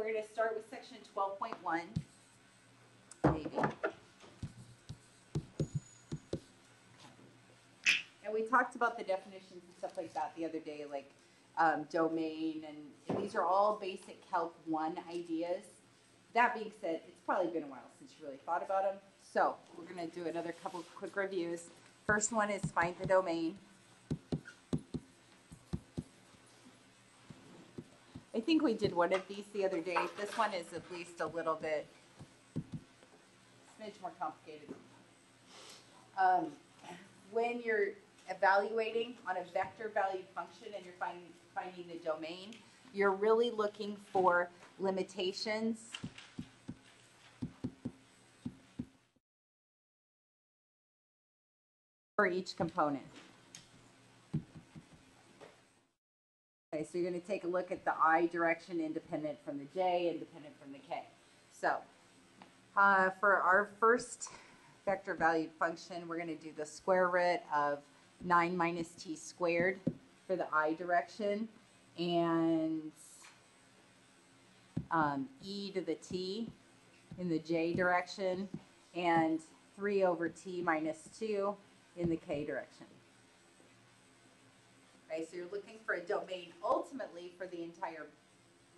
we're going to start with section 12.1, maybe. And we talked about the definitions and stuff like that the other day, like domain, and these are all basic Calc 1 ideas. That being said, it's probably been a while since you really thought about them. So we're going to do another couple quick reviews. First one is find the domain. I think we did one of these the other day. This one is at least a little bit, smidge more complicated. When you're evaluating on a vector valued function and you're finding the domain, you're really looking for limitations for each component. Okay, so you're going to take a look at the I direction independent from the J, independent from the K. So for our first vector valued function, we're going to do the square root of 9 minus t squared for the I direction, and e to the t in the J direction, and 3 over t minus 2 in the K direction. Okay, so you're looking for a domain ultimately for the entire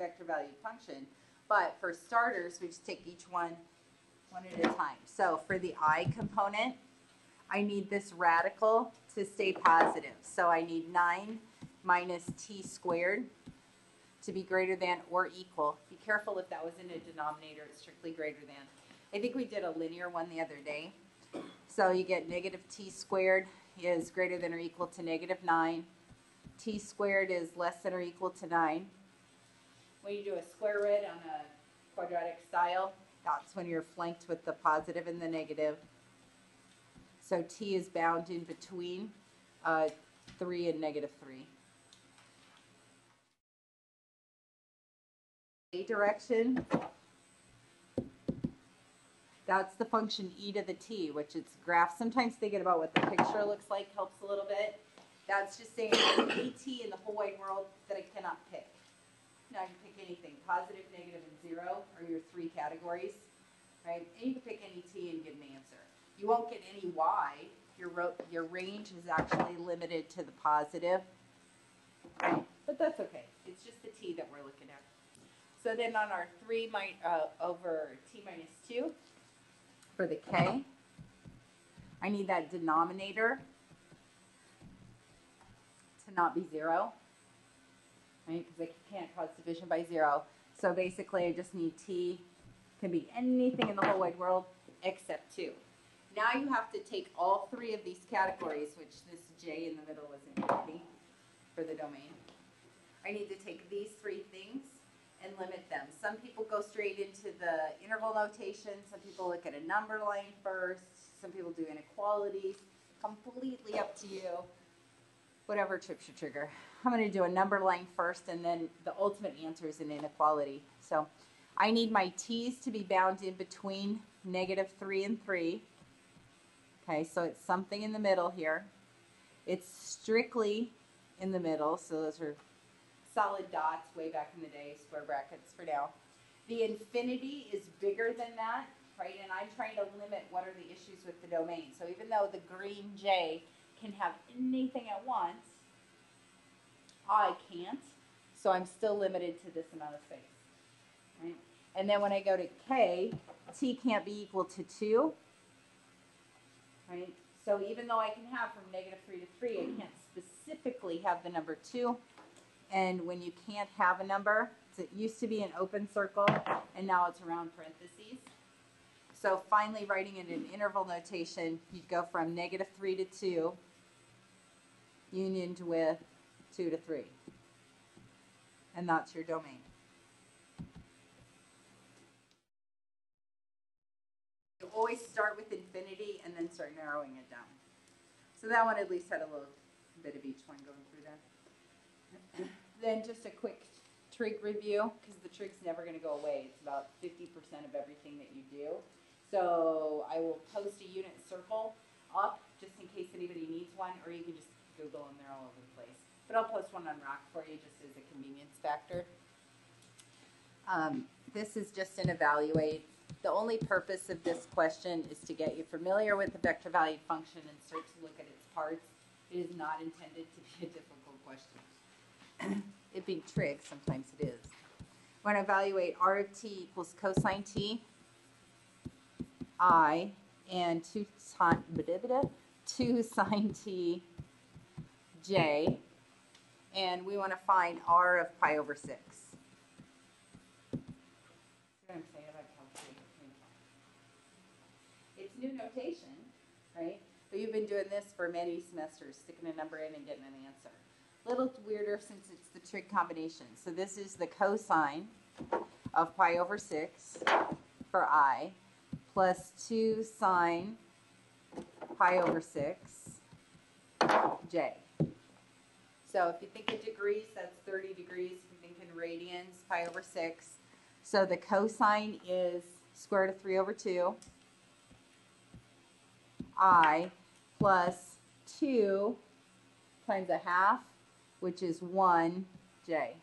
vector valued function, but for starters, we just take each one at a time. So for the I component, I need this radical to stay positive. So I need 9 minus t squared to be greater than or equal. Be careful if that was in a denominator, it's strictly greater than. I think we did a linear one the other day. So you get negative t squared is greater than or equal to negative 9. T squared is less than or equal to 9. When you do a square root on a quadratic style, that's when you're flanked with the positive and the negative. So t is bound in between 3 and negative 3. A direction, that's the function e to the t, which it's graph. Sometimes thinking about what the picture looks like helps a little bit. That's just saying any t in the whole wide world that I cannot pick. Now I can pick anything. Positive, negative, and 0 are your 3 categories, right? And you can pick any t and get an answer. You won't get any y. Your range is actually limited to the positive, right? But that's okay. It's just the t that we're looking at. So then on our 3 over t minus 2 for the k, I need that denominator to not be 0, right? Because I can't cause division by 0. So basically I just need t can be anything in the whole wide world except 2. Now you have to take all 3 of these categories, which this j in the middle isn't handy for the domain. I need to take these 3 things and limit them. Some people go straight into the interval notation. Some people look at a number line first. Some people do inequalities. Completely up to you. Whatever trips your trigger. I'm going to do a number line first, and then the ultimate answer is an inequality. So I need my t's to be bound in between negative 3 and 3. Okay, so it's something in the middle here. It's strictly in the middle, so those are solid dots way back in the day, square brackets for now. The infinity is bigger than that, right? And I'm trying to limit what are the issues with the domain. So even though the green J can have anything at once, I can't. So I'm still limited to this amount of space, right? And then when I go to K, T can't be equal to 2, right? So even though I can have from negative 3 to 3, I can't specifically have the number 2. And when you can't have a number, it used to be an open circle, and now it's around parentheses. So finally, writing it in interval notation, you'd go from negative 3 to 2, unioned with 2 to 3. And that's your domain. You always start with infinity and then start narrowing it down. So that one at least had a little bit of each one going through there. Then just a quick trig review, because the trig's never going to go away. It's about 50% of everything that you do. So I will post a unit circle up just in case anybody needs one, or you can just Google them. They're all over the place. But I'll post one on Rock for you just as a convenience factor. this is just an evaluate. The only purpose of this question is to get you familiar with the vector valued function and start to look at its parts. It is not intended to be a difficult question. It being trig, sometimes it is. We're going to evaluate r of t equals cosine t, I, and 2 sine t, j, and we want to find r of pi over 6. It's new notation, right? But you've been doing this for many semesters, sticking a number in and getting an answer. A little weirder since it's the trig combination. So this is the cosine of pi over 6 for I, plus 2 sine pi over 6 j. So if you think in degrees, that's 30 degrees. If you think in radians, pi over 6. So the cosine is square root of 3 over 2. I plus 2 times a half, which is 1 j.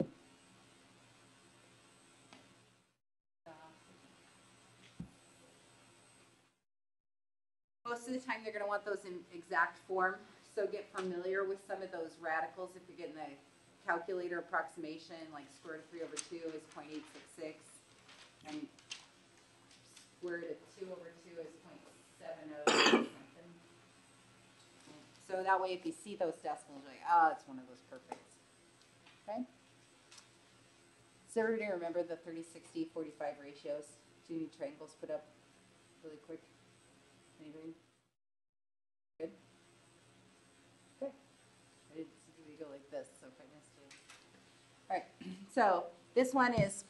Most of the time they're going to want those in exact form, so get familiar with some of those radicals. If you're getting a calculator approximation, like square root of 3 over 2 is 0.866, and square root of 2 over 2 is 0.70 something. So that way if you see those decimals, you're like, oh, it's one of those perfects. Okay? Does everybody remember the 30, 60, 45 ratios? Do you need triangles put up really quick? Anybody? Good? Okay. I didn't see you go like this, so if I missed it. All right, so this one is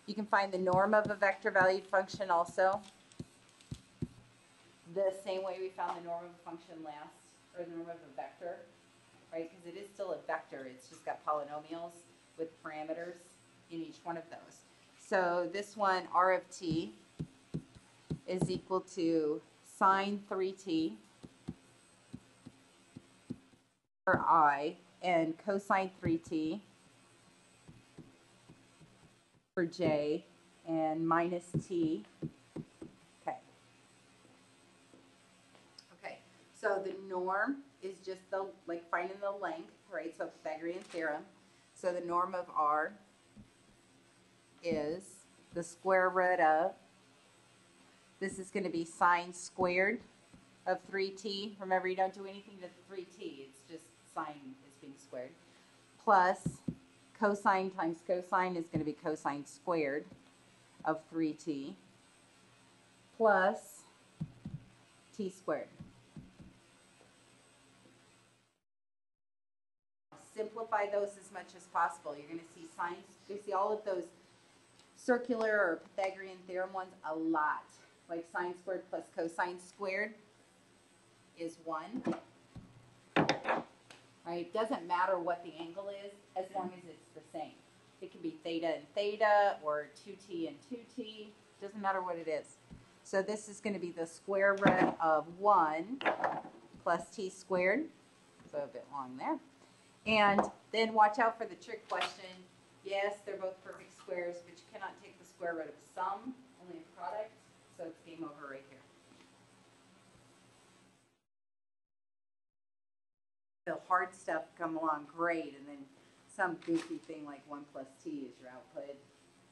you can find the norm of a vector valued function also. The same way we found the norm of a function last, or the norm of a vector, right? Because it is still a vector. It's just got polynomials with parameters in each one of those. So this one, r of t, is equal to sine 3t for I and cosine 3t for j and minus t. Okay, so the norm is just like finding the length, right? So Pythagorean theorem. So the norm of r is the square root of, this is going to be sine squared of 3t. Remember, you don't do anything to 3t. It's just sine is being squared. Plus cosine times cosine is going to be cosine squared of 3t. Plus t squared. Simplify those as much as possible. You're going to see sines. You see all of those circular or Pythagorean theorem ones a lot. Like sine squared plus cosine squared is 1. Right? It doesn't matter what the angle is as long as it's the same. It can be theta and theta or 2t and 2t. Doesn't matter what it is. So this is going to be the square root of 1 plus t squared. So a bit long there. And then watch out for the trick question. Yes, they're both perfect squares, but you cannot take the square root of sum, only a product. So it's game over right here. The hard stuff come along great, and then some goofy thing like 1 plus t is your output,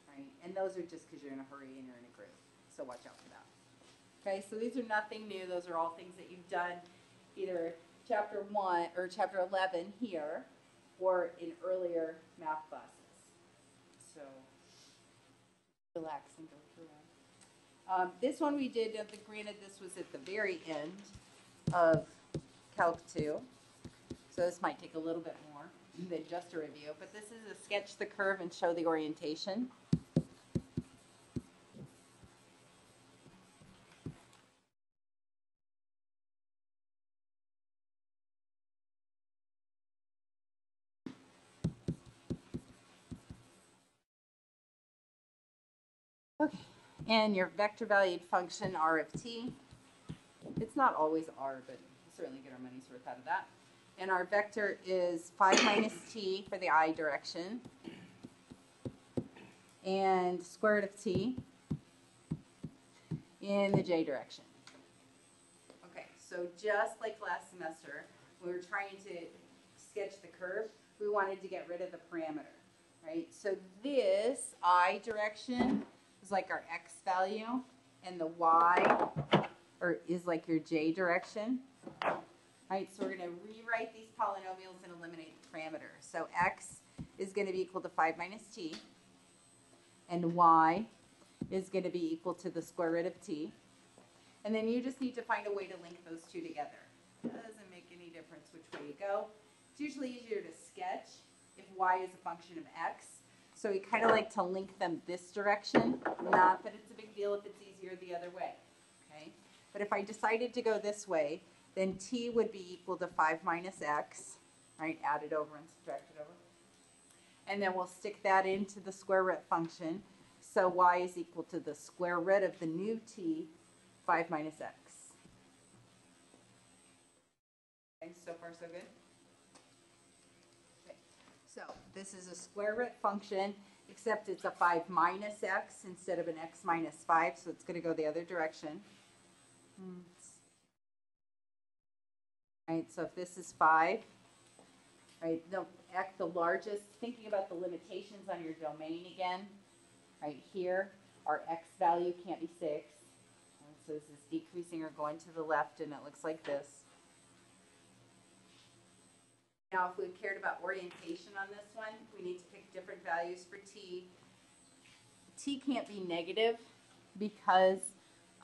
right? And those are just because you're in a hurry and you're in a group. So watch out for that. Okay, so these are nothing new. Those are all things that you've done either chapter 1 or chapter 11 here or in earlier math classes. So relax and go through them. This one we did, granted this was at the very end of Calc 2, so this might take a little bit more than just a review, but this is a sketch the curve and show the orientation. Okay, and your vector valued function r of t. It's not always r, but we'll certainly get our money's worth out of that. And our vector is 5 minus t for the I direction. and square root of t in the j direction. Okay, so just like last semester, we were trying to sketch the curve, we wanted to get rid of the parameter, right? So this I direction is like our x value, and the y is like your j direction. Right, so we're going to rewrite these polynomials and eliminate the parameter. So x is going to be equal to 5 minus t, and y is going to be equal to the square root of t. And then you just need to find a way to link those two together. It doesn't make any difference which way you go. It's usually easier to sketch if y is a function of x. So we kind of like to link them this direction. Not that it's a big deal if it's easier the other way. Okay? But if I decided to go this way, then t would be equal to 5 minus x, right? Add it over and subtract it over. And then we'll stick that into the square root function. So y is equal to the square root of the new t, 5 minus x. Okay, so far so good? Okay, so this is a square root function, except it's a 5 minus x instead of an x minus 5, so it's going to go the other direction. Right, so if this is 5, right, the largest, thinking about the limitations on your domain again, right here, our x value can't be 6. Right, so this is decreasing or going to the left, and it looks like this. Now, if we cared about orientation on this one, we need to pick different values for t. T can't be negative because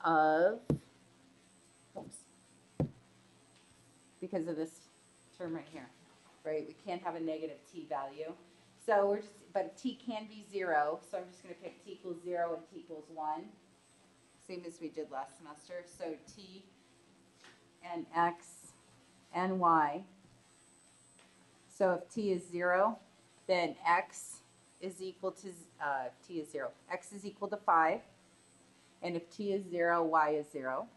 of, because of this term right here, right? We can't have a negative t value. So we're just, but t can be 0, so I'm just going to pick t equals 0 and t equals 1, same as we did last semester. So t and x and y. So if t is 0, then x is equal to, t is 0. X is equal to 5, and if t is 0, y is 0.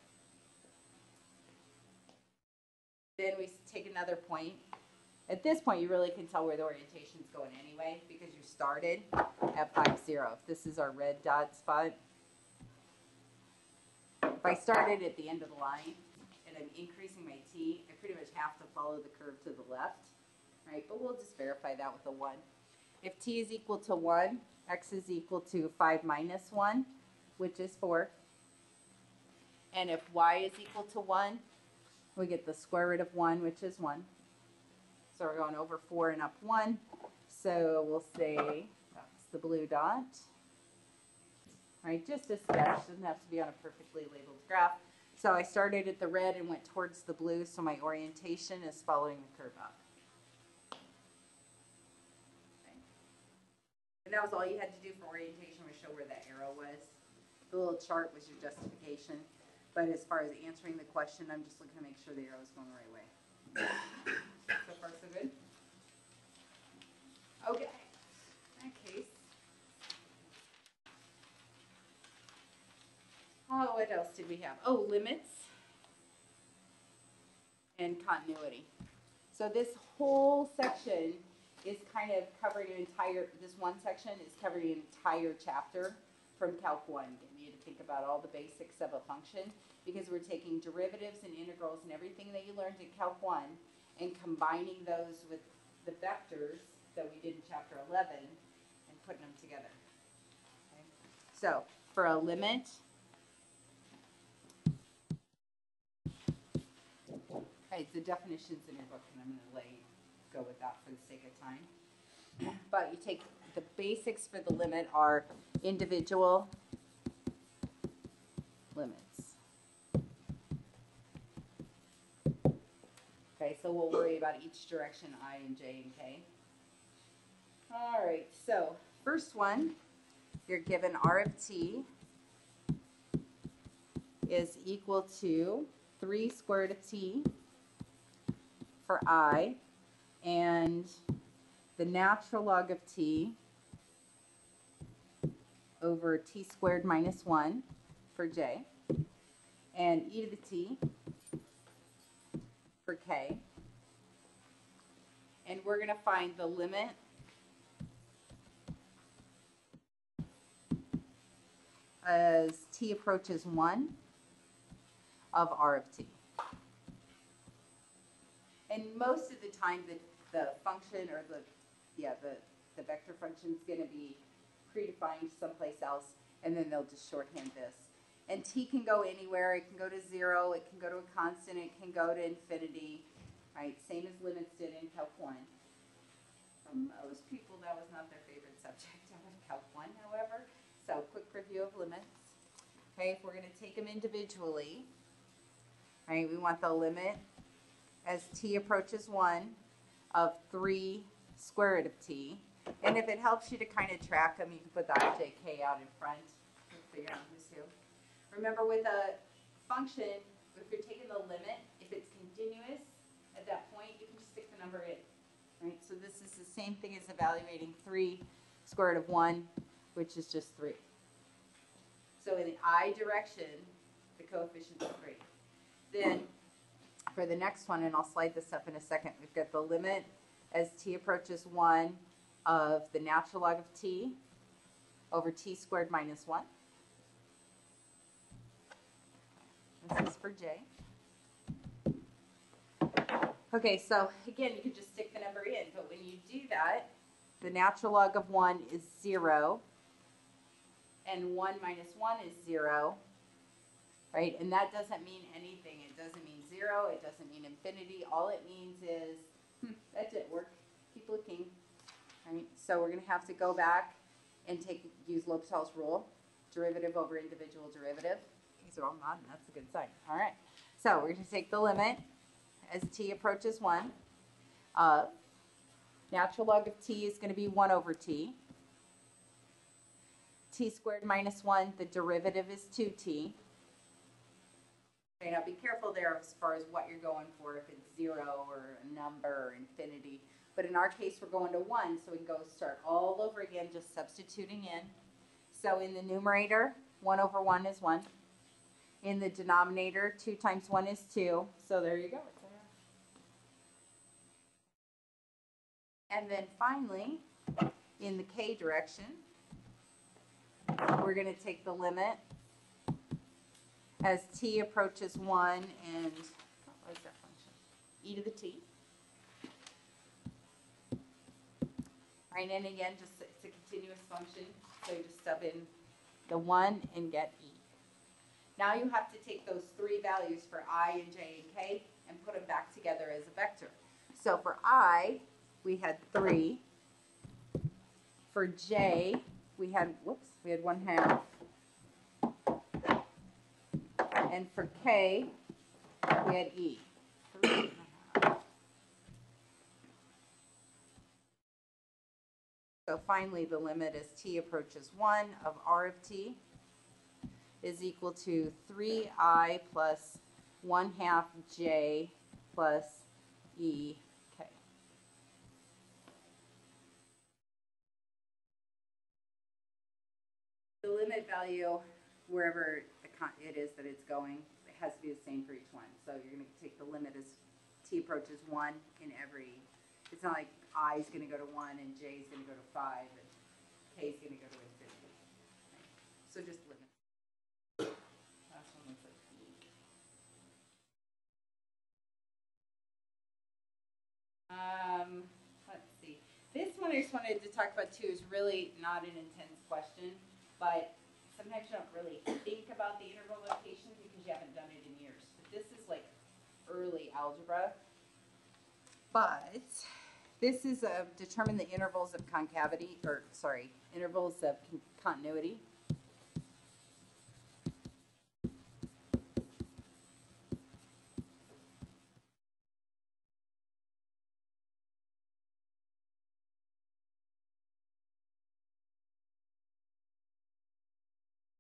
Then we take another point. At this point, you really can tell where the orientation is going anyway, because you started at 5, 0. If this is our red dot spot, if I started at the end of the line and I'm increasing my t, I pretty much have to follow the curve to the left, right? But we'll just verify that with a 1. If t is equal to 1, x is equal to 5 minus 1, which is 4. And if y is equal to 1, we get the square root of 1, which is 1. So we're going over 4 and up 1. So we'll say that's the blue dot. All right, just a sketch. Doesn't have to be on a perfectly labeled graph. So I started at the red and went towards the blue, so my orientation is following the curve up. Okay. And that was all you had to do for orientation, was show where that arrow was. The little chart was your justification. But as far as answering the question, I'm just looking to make sure the arrow is going the right way. So far, so good? Okay. In that case. Oh, what else did we have? Oh, limits and continuity. So this whole section is kind of covering an entire, this one section is covering an entire chapter from Calc 1. Getting you to think about all the basics of a function, because we're taking derivatives and integrals and everything that you learned in Calc 1 and combining those with the vectors that we did in Chapter 11 and putting them together. Okay. So for a limit, okay, the definitions in your book, and I'm going to go with that for the sake of time. But you take the basics for the limit are individual limits. Okay, so we'll worry about each direction, I and j and k. All right, so first one, you're given r of t is equal to 3 square root of t for I, and the natural log of t over t squared minus 1 for j, and e to the t for k. And we're going to find the limit as t approaches 1 of r of t. And most of the time, the function or the vector function is going to be predefined someplace else, and then they'll just shorthand this. And t can go anywhere. It can go to 0. It can go to a constant. It can go to infinity. Right? Same as limits did in Calc 1. For most people, that was not their favorite subject out of Calc 1, however. So, quick review of limits. Okay, if we're going to take them individually, right, we want the limit as t approaches 1 of 3 square root of t. And if it helps you to kind of track them, you can put the I, J, K out in front and figure out who's who. Remember, with a function, if you're taking the limit, if it's continuous at that point, you can just stick the number in. Right? So this is the same thing as evaluating 3 square root of 1, which is just 3. So in the I direction, the coefficient is 3. Then for the next one, and I'll slide this up in a second, we've got the limit as t approaches 1 of the natural log of t over t squared minus 1. This is for j. Okay, so again, you could just stick the number in, but when you do that, the natural log of 1 is 0, and 1 minus 1 is 0, right? And that doesn't mean anything. It doesn't mean 0. It doesn't mean infinity. All it means is, that didn't work. Keep looking, right? So we're going to have to go back and use L'Hopital's rule, derivative over individual derivative. Okay, so I'm nodding. That's a good sign. All right. So we're going to take the limit as t approaches 1 of natural log of t is going to be 1 over t. T squared minus 1, the derivative is 2t. Okay, now be careful there as far as what you're going for, if it's 0 or a number or infinity. But in our case, we're going to 1, so we can go start all over again, just substituting in. So in the numerator, 1 over 1 is 1. In the denominator, 2 times 1 is 2. So there you go. And then finally, in the k direction, we're going to take the limit as t approaches 1 and, what is that function? E to the t. Right, and again, just it's a continuous function, so you just stub in the 1 and get e. Now you have to take those 3 values for I and j and k and put them back together as a vector. So for I, we had 3. For j, we had 1/2. And for k, we had e. 3.5. So finally, the limit as t approaches 1 of r of t is equal to 3i plus 1/2 j plus e k. The limit value, wherever it is that it's going, it has to be the same for each one. So you're going to take the limit as t approaches 1 in every. It's not like I is going to go to 1 and j is going to go to 5 and k is going to go to infinity. Right? So just limit. Last one looks like e. Let's see. This one I just wanted to talk about too is really not an intense question, but sometimes you don't really think about the interval notation because you haven't done it in years. But this is like early algebra. But this is determine the intervals of concavity, or sorry, intervals of continuity.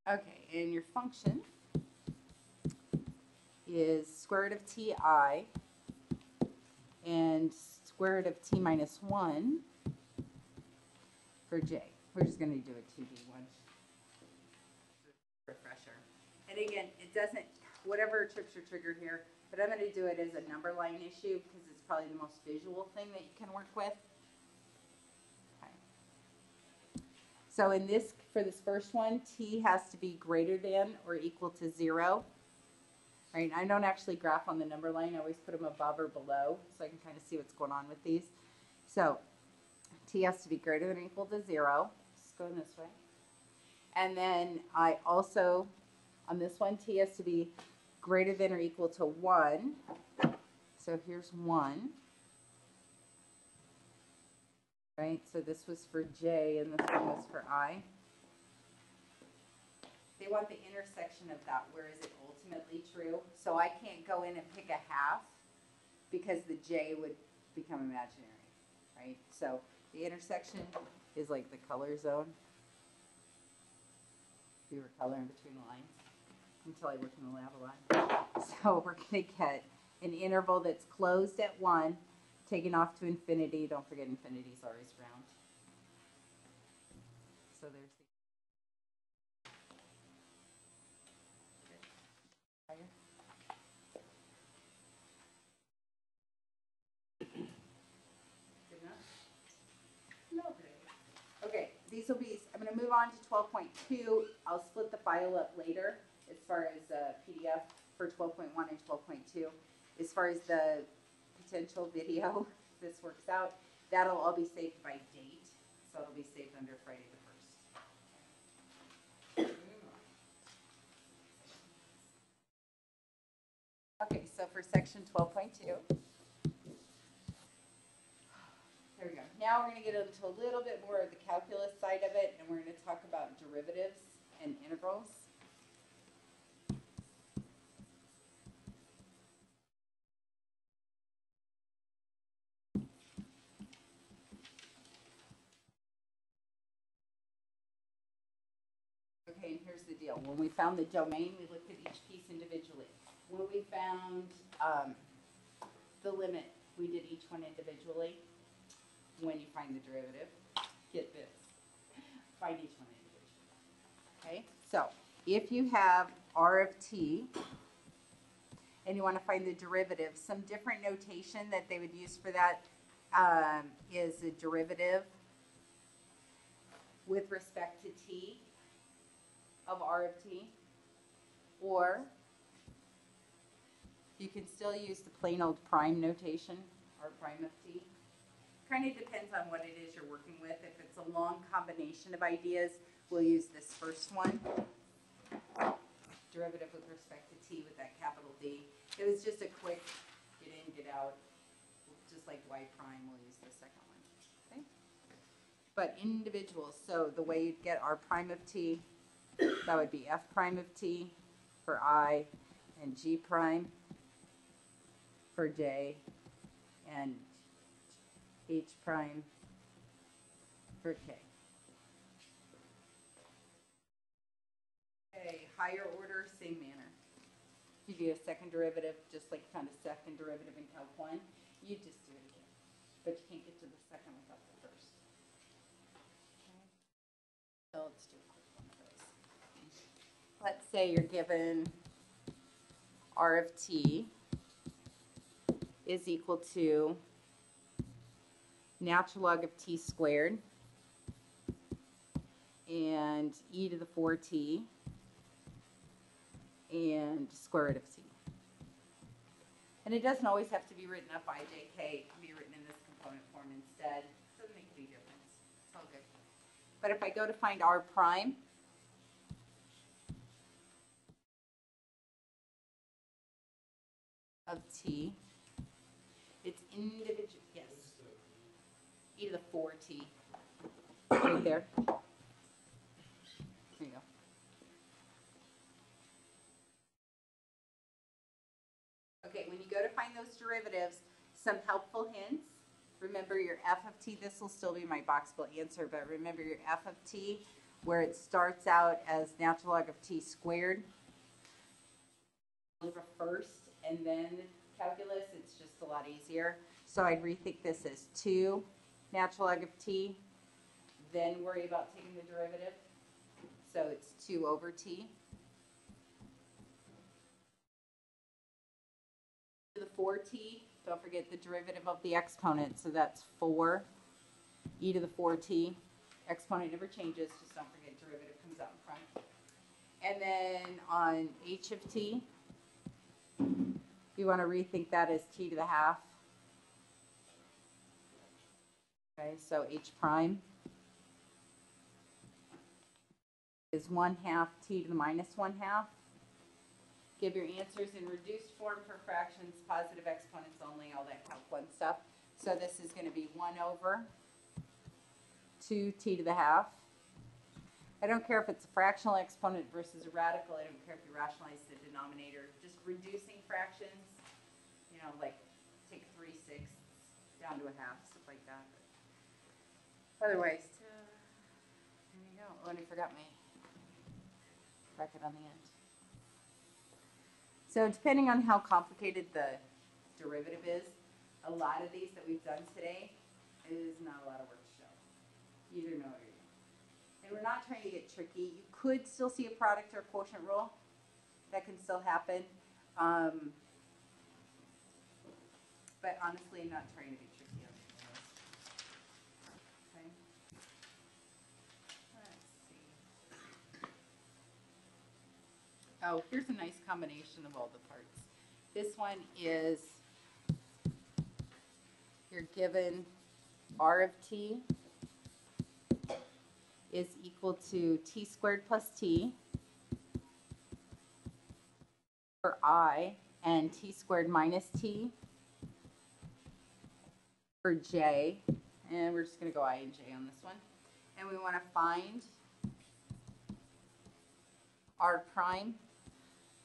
Okay, and your function is square root of ti and square root of t minus 1 for j. We're just going to do a 2D one. Refresher. And again, it doesn't, whatever tricks your trigger here, but I'm going to do it as a number line issue because it's probably the most visual thing that you can work with. Okay. So in this, for this first one, t has to be greater than or equal to 0. Right? I don't actually graph on the number line. I always put them above or below so I can kind of see what's going on with these. So t has to be greater than or equal to 0. Just going this way. And then I also, on this one, t has to be greater than or equal to 1. So here's 1. Right? So this was for j and this one was for I. They want the intersection of that. Where is it ultimately true? So I can't go in and pick a half because the j would become imaginary. Right? So the intersection is like the color zone. We were coloring between the lines until I work in the lab a lot. So we're going to get an interval that's closed at 1, taken off to infinity. Don't forget infinity is always round. So there's the good enough? Lovely. Okay, these will be, I'm going to move on to 12.2. I'll split the file up later as far as PDF for 12.1 and 12.2. As far as the potential video, if this works out, that'll all be saved by date. So it'll be saved under Friday the 1st. Okay, so for section 12.2, here we go. Now we're going to get into a little bit more of the calculus side of it, and we're going to talk about derivatives and integrals. Okay, and here's the deal. When we found the domain, we looked at each piece individually. When we found the limit, we did each one individually. When you find the derivative, get this. Find each one individually. Okay, so if you have r of t and you want to find the derivative, some different notation that they would use for that is a derivative with respect to t of r of t, or you can still use the plain old prime notation, r prime of t. Kind of depends on what it is you're working with. If it's a long combination of ideas, we'll use this first one, derivative with respect to t with that capital D. It was just a quick get in, get out, just like y prime, we'll use the second one. Okay? But individuals, so the way you'd get r prime of t, that would be f prime of t for I, and g prime for j, and h prime for k. Okay, higher order, same manner. If you do a second derivative, just like you found a second derivative in Calc 1, you just do it again. But you can't get to the second without the first. Okay. So let's do a quick one of those. Let's say you're given r of t is equal to natural log of t squared and e to the 4t and square root of t. And it doesn't always have to be written up ijk. It can be written in this component form instead. It doesn't make any difference. It's all good. But if I go to find r prime, of t, it's individual, yes, e to the 4t, right there. There you go. Okay, when you go to find those derivatives, some helpful hints. Remember your f of t, this will still be my boxable answer, but remember your f of t, where it starts out as natural log of t squared. Algebra first, and then calculus, it's just a lot easier. So I'd rethink this as 2 natural log of t, then worry about taking the derivative. So it's 2 over t. To the 4t, don't forget the derivative of the exponent, so that's 4 e to the 4t. exponent never changes, just don't forget derivative comes out in front. And then on h of t, you want to rethink that as t to the half. Okay, so h prime is 1/2 t to the minus 1/2. Give your answers in reduced form for fractions, positive exponents only, all that calc 1 stuff. So this is going to be 1/2t to the half. I don't care if it's a fractional exponent versus a radical. I don't care if you rationalize the denominator. Just reducing fractions, you know, like take 3/6 down to a half, stuff like that. Otherwise, there you go. Oh, and I forgot my bracket on the end. So depending on how complicated the derivative is, a lot of these that we've done today is not a lot of work to show. You either know it or you don't. And we're not trying to get tricky. You could still see a product or quotient rule. That can still happen. But honestly, I'm not trying to be tricky on this. Okay. Let's see. Oh, here's a nice combination of all the parts. This one is, you're given r of t is equal to t squared plus t for I, and t squared minus t for j. And we're just going to go I and j on this one. And we want to find r prime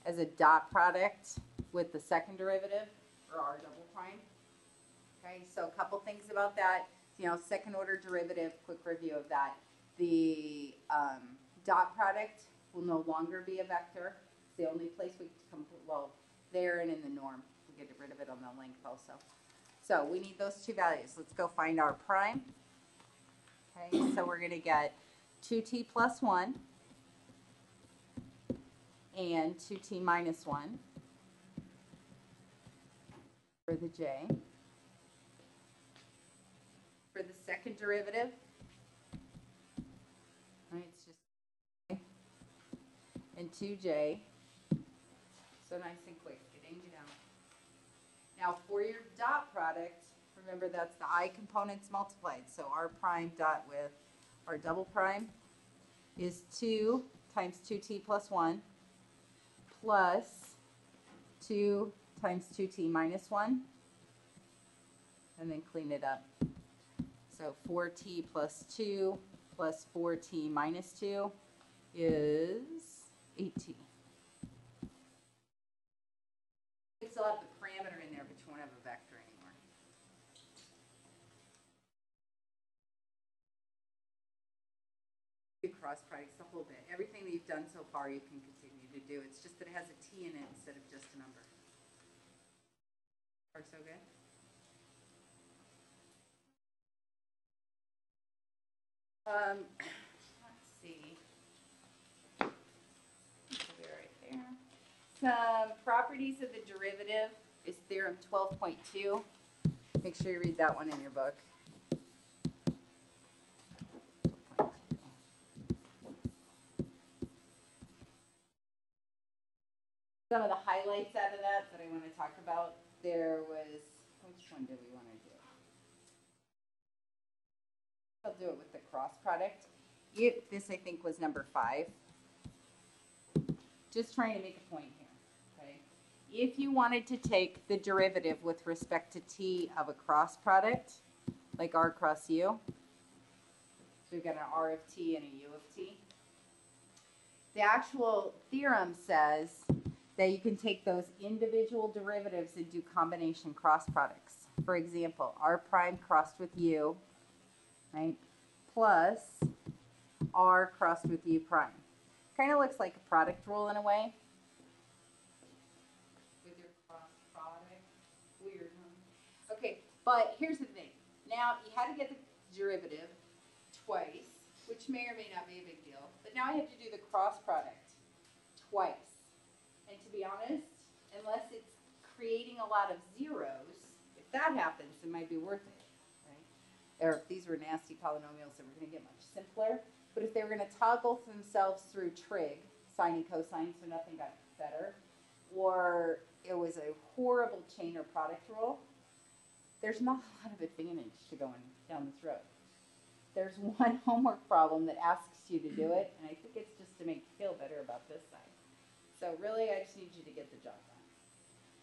as a dot product with the second derivative, or r double prime. Okay, so a couple things about that. You know, second order derivative, quick review of that. The dot product will no longer be a vector. It's the only place we come, well, there and in the norm. We'll get rid of it on the length also. So we need those two values. Let's go find r prime. Okay, so we're going to get 2t plus 1 and 2t minus 1 for the j. For the second derivative, right, it's just and 2j. So nice and quick, get in, get out. Now for your dot product, remember that's the I components multiplied. So r prime dot with r double prime is 2 times 2t plus 1 plus 2 times 2t minus 1, and then clean it up. So 4t plus 2 plus 4t minus 2 is 8t. You still have the parameter in there, but you won't have a vector anymore. Cross products, the whole bit. Everything that you've done so far, you can continue to do. It's just that it has a t in it instead of just a number. Are so good? Let's see. It'll be right there. Some properties of the derivative is theorem 12.2. Make sure you read that one in your book. Some of the highlights out of that I want to talk about. There was, which one do we want to do? I'll do it with the cross product. This, I think, was number 5. Just trying to make a point here, okay? If you wanted to take the derivative with respect to t of a cross product, like r cross u, so we've got an r of t and a u of t. The actual theorem says that you can take those individual derivatives and do combination cross products. For example, r prime crossed with u, right, plus r crossed with u prime. Kind of looks like a product rule in a way. With your cross product. Weird, huh? Okay, but here's the thing. Now, you had to get the derivative twice, which may or may not be a big deal. But now I have to do the cross product twice. And to be honest, unless it's creating a lot of zeros, if that happens, it might be worth it, right? or if these were nasty polynomials, they were going to get much simpler. But if they were going to toggle themselves through trig, sine and cosine, so nothing got better, or it was a horrible chain or product rule, there's not a lot of advantage to going down this road. There's one homework problem that asks you to do it, and I think it's just to make you feel better about this side. So really, I just need you to get the job done.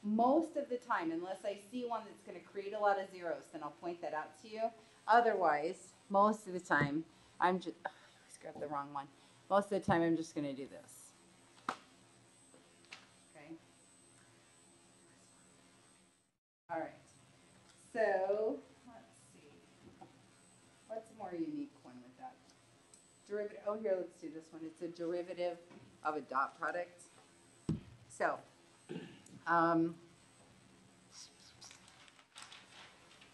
Most of the time, unless I see one that's going to create a lot of zeros, then I'll point that out to you. Otherwise, most of the time, I'm just, I always grab the wrong one. Most of the time, I'm just going to do this. Okay. All right. So, let's see. What's a more unique one with that? Derivative, oh, here, let's do this one. It's a derivative of a dot product. So,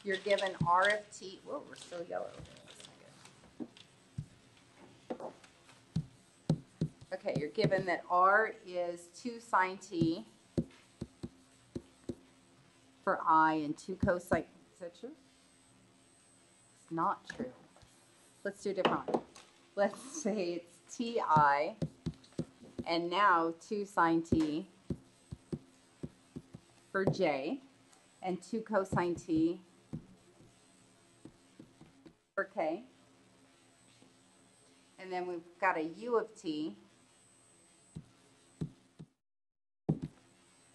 you're given R of t. Whoa, we're still yellow. Okay, you're given that R is 2 sine t for I and 2 cosine. Is that true? It's not true. Let's do a different one. Let's say it's ti and now 2 sine t for j and 2 cosine t for k. And then we've got a u of t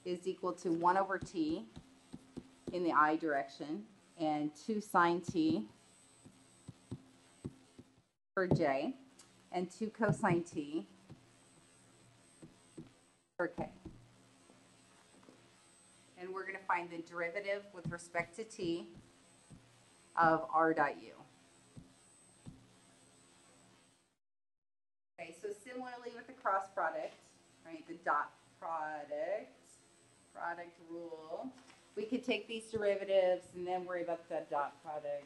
is equal to 1 over t in the I direction and 2 sine t for j and 2 cosine t for k. And we're going to find the derivative with respect to t of r dot u. Okay, so similarly with the cross product, right, the dot product rule, we could take these derivatives and then worry about the dot product.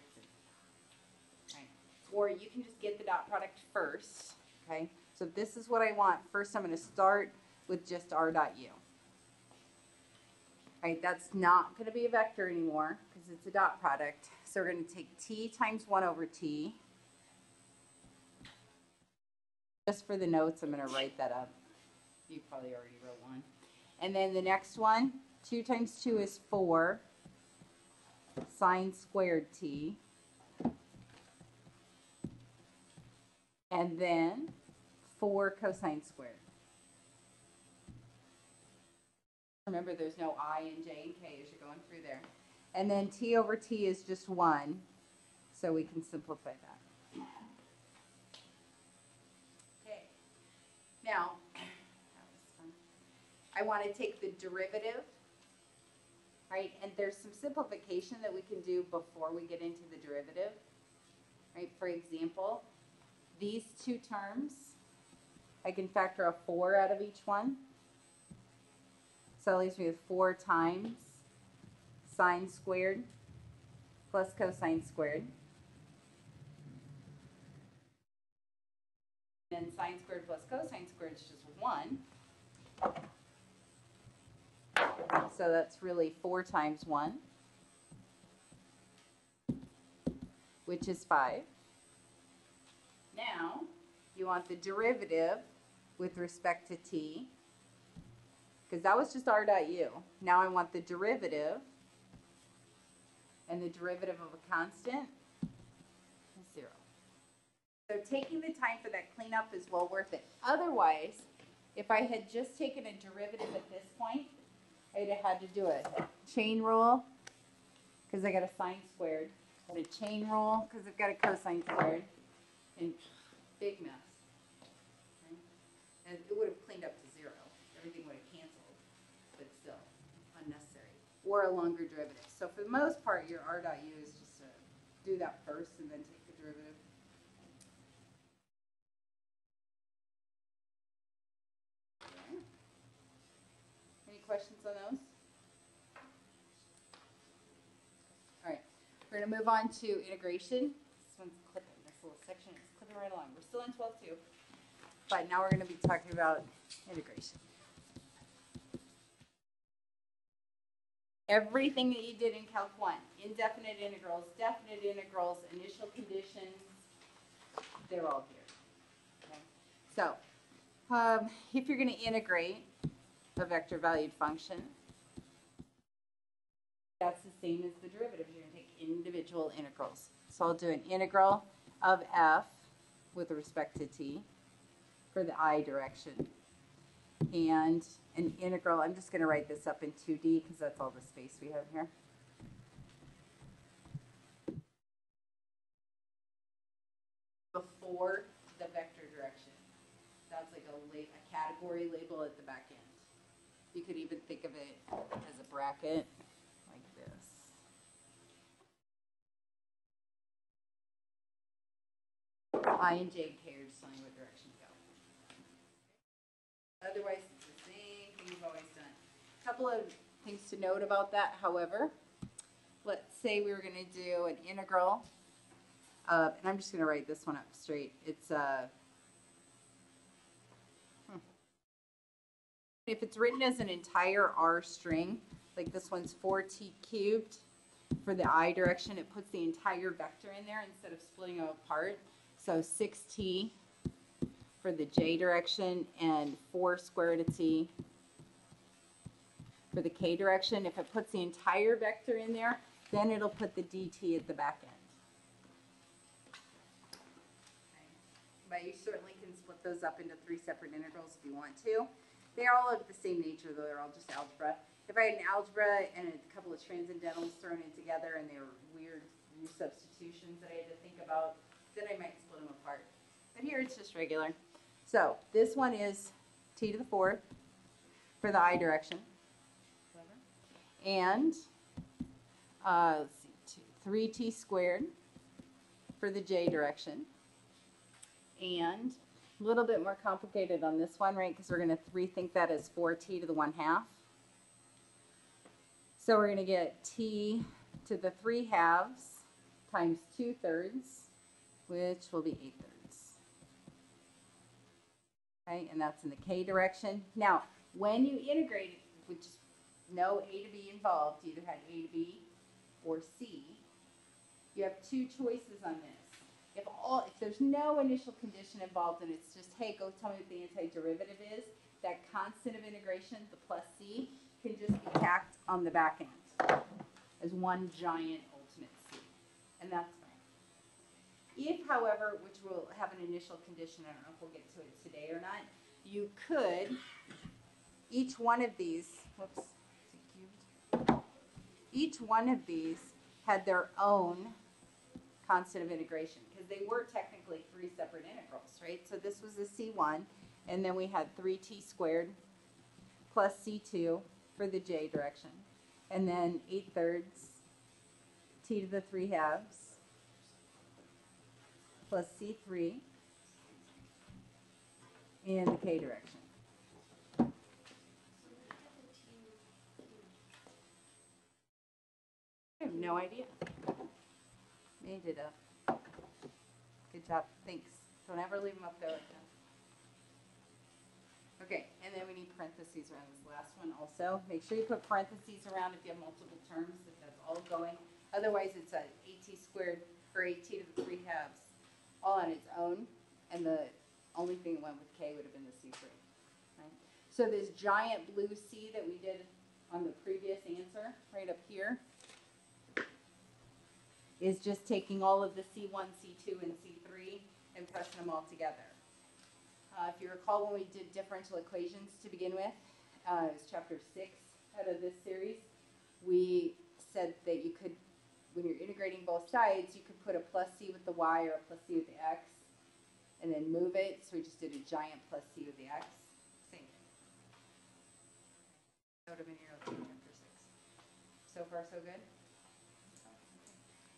Right. Or you can just get the dot product first. Okay, so this is what I want. First, I'm going to start with just r dot u. Right, that's not going to be a vector anymore because it's a dot product. So we're going to take t times 1 over t. Just for the notes, I'm going to write that up. You probably already wrote one. And then the next one, 2 times 2 is 4 sine squared t. And then 4 cosine squared. Remember, there's no I and j and k as you're going through there. And then t over t is just 1, so we can simplify that. Okay. Now, that was fun. I want to take the derivative, right? And there's some simplification that we can do before we get into the derivative, right? For example, these two terms, I can factor a 4 out of each one. So that leaves me with 4 times sine squared plus cosine squared. And then sine squared plus cosine squared is just 1. So that's really 4 times 1, which is 5. Now, you want the derivative with respect to t, because that was just r dot u. Now I want the derivative, and the derivative of a constant is 0. So taking the time for that cleanup is well worth it. Otherwise, if I had just taken a derivative at this point, I'd have had to do a chain rule, because I got a sine squared, and a chain rule, because I've got a cosine squared, and big mess. Okay? And it would have cleaned up to 0. Everything would have canceled, but still unnecessary. Or a longer derivative. So for the most part, your r dot u is just to do that first and then take the derivative. Okay. Any questions on those? All right, we're going to move on to integration. This one's clipping. This little section is clipping right along. We're still in 12.2, but now we're going to be talking about integration. everything that you did in Calc 1, indefinite integrals, definite integrals, initial conditions, they're all here. Okay? So if you're going to integrate a vector valued function, that's the same as the derivative. You're going to take individual integrals. So I'll do an integral of f with respect to t for the I direction. And an integral, I'm just going to write this up in 2D because that's all the space we have here. Before the vector direction. That's like a category label at the back end. You could even think of it as a bracket like this. I and J and K are just telling you what direction to go. Otherwise, it's the same thing you've always done. A couple of things to note about that, however. Let's say we were going to do an integral of, and I'm just going to write this one up straight. It's if it's written as an entire R string, like this one's 4t cubed for the I direction, it puts the entire vector in there instead of splitting them apart. So 6t for the J direction and 4 square root of t for the K direction. If it puts the entire vector in there, then it'll put the dt at the back end. Okay. But you certainly can split those up into 3 separate integrals if you want to. They're all of the same nature, though. They're all just algebra. If I had an algebra and a couple of transcendentals thrown in together and they were weird substitutions that I had to think about, then I might split them apart. But here it's just regular. So this one is t to the 4th for the I direction. And let's see, 3t squared for the J direction. And a little bit more complicated on this one, right? Because we're going to rethink that as 4t to the 1/2. So we're going to get t to the 3/2 times 2/3, which will be 8/3. Okay, and that's in the K direction. Now, when you integrate, which no A to B involved, you either had A to B or C, you have 2 choices on this. If there's no initial condition involved and it's just, hey, go tell me what the antiderivative is, that constant of integration, the plus c, can just be tacked on the back end as one giant ultimate c. And that's fine. If, however, which will have an initial condition, I don't know if we'll get to it today or not, you could, each one of these, whoops, is it cubed? Each one of these had their own constant of integration, because they were technically 3 separate integrals, right? So this was the C1, and then we had 3t squared plus C2 for the J direction, and then 8/3 t to the 3/2 plus C3 in the K direction. I have no idea. Made it up. Good job. Thanks. Don't ever leave them up there like that. Okay, and then we need parentheses around this last one also. Make sure you put parentheses around if you have multiple terms, if that's all going. Otherwise, it's a 8t squared or 8t to the 3/2 all on its own, and the only thing that went with K would have been the C3. Right? So this giant blue C that we did on the previous answer, right up here, is just taking all of the C1, C2, and C3 and pressing them all together. If you recall when we did differential equations to begin with, it was chapter 6 out of this series, we said that you could, when you're integrating both sides, you could put a plus C with the Y or a plus C with the X, and then move it. So we just did a giant plus C with the X. Same thing. That would have been your chapter 6. So far, so good?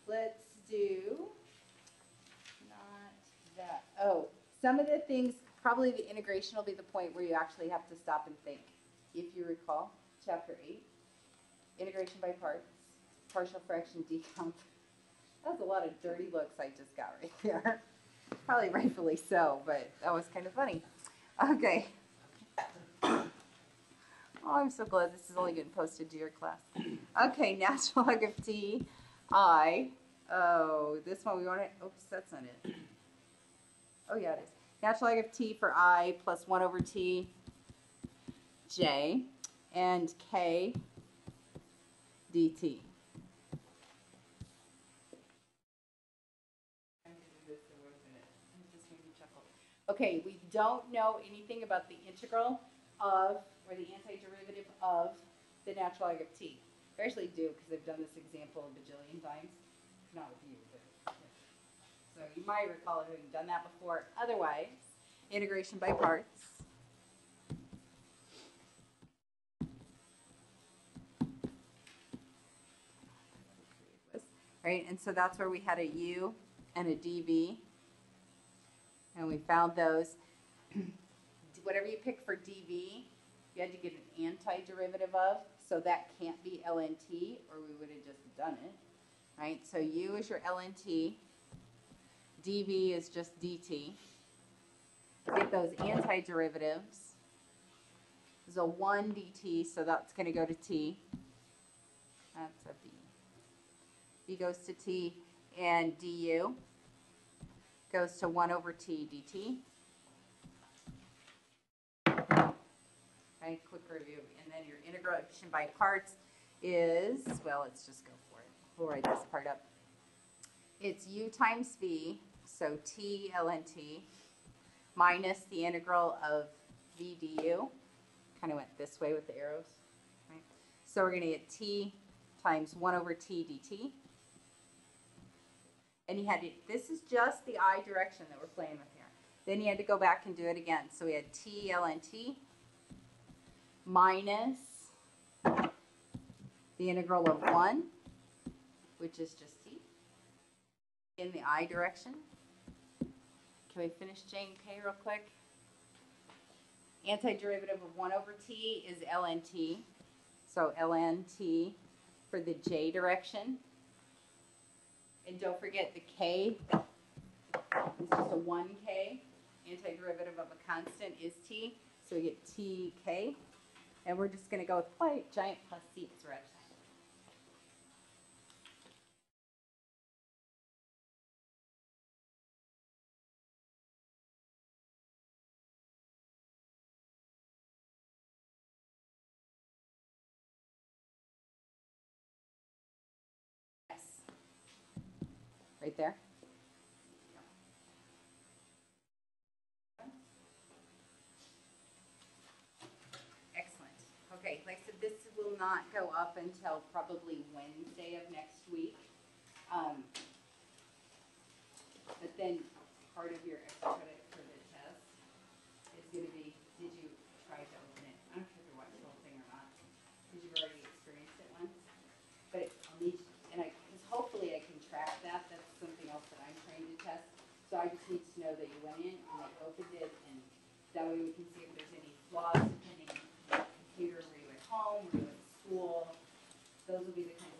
Let's do, not that. Oh, some of the things, probably the integration will be the point where you actually have to stop and think. If you recall, chapter 8, integration by parts, partial fraction decomp. That was a lot of dirty looks I just got right there. Probably rightfully so, but that was kind of funny. Okay. Oh, I'm so glad this is only getting posted to your class. Okay, natural log of t, I. Oh, this one we want to, oops, that's not it. Oh, yeah, it is. Natural log of t for I plus 1 over t, j, and k dt. Okay, we don't know anything about the integral of, or the antiderivative of, the natural log of t. I actually do, because I've done this example a bajillion times. Not with you, but so you might recall having done that before. Otherwise, integration by parts. Right, and so that's where we had a u and a dv, and we found those. Whatever you pick for dv, you had to get an antiderivative of, so that can't be ln t, or we would have just done it. Right, so u is your ln t, dv is just dt. Get those antiderivatives. There's a 1 dt, so that's going to go to t. That's a b. b goes to t, and du goes to 1 over t dt. Okay, quick review. And then your integration by parts is, well, let's just go for it. We'll write this part up. It's u times v, so t ln t, minus the integral of v du. Kind of went this way with the arrows. Right? So we're going to get t times 1 over t dt. And you had to, this is just the I direction that we're playing with here. Then you had to go back and do it again. So we had t ln t minus the integral of 1, which is just t, in the I direction. Can we finish J and K real quick? Antiderivative of 1 over t is ln t. So ln t for the J direction. And don't forget the K is just a 1K. Antiderivative of a constant is t. So we get tk. And we're just going to go with white giant plus c direction. Yes. Right there. Excellent. Okay, like I said, this will not go up until probably Wednesday of next week. But then part of your extra credit for the test is going to be, did you try to open it? I don't care if you watched the whole thing or not, because you've already experienced it once. But I'll need, because hopefully I can track that. That's something else that I'm trying to test. So I just need to know that you went in and that you opened it, and that way we can see if there's any flaws depending on the computer. Were you at home? Were you at school? Those will be the kind of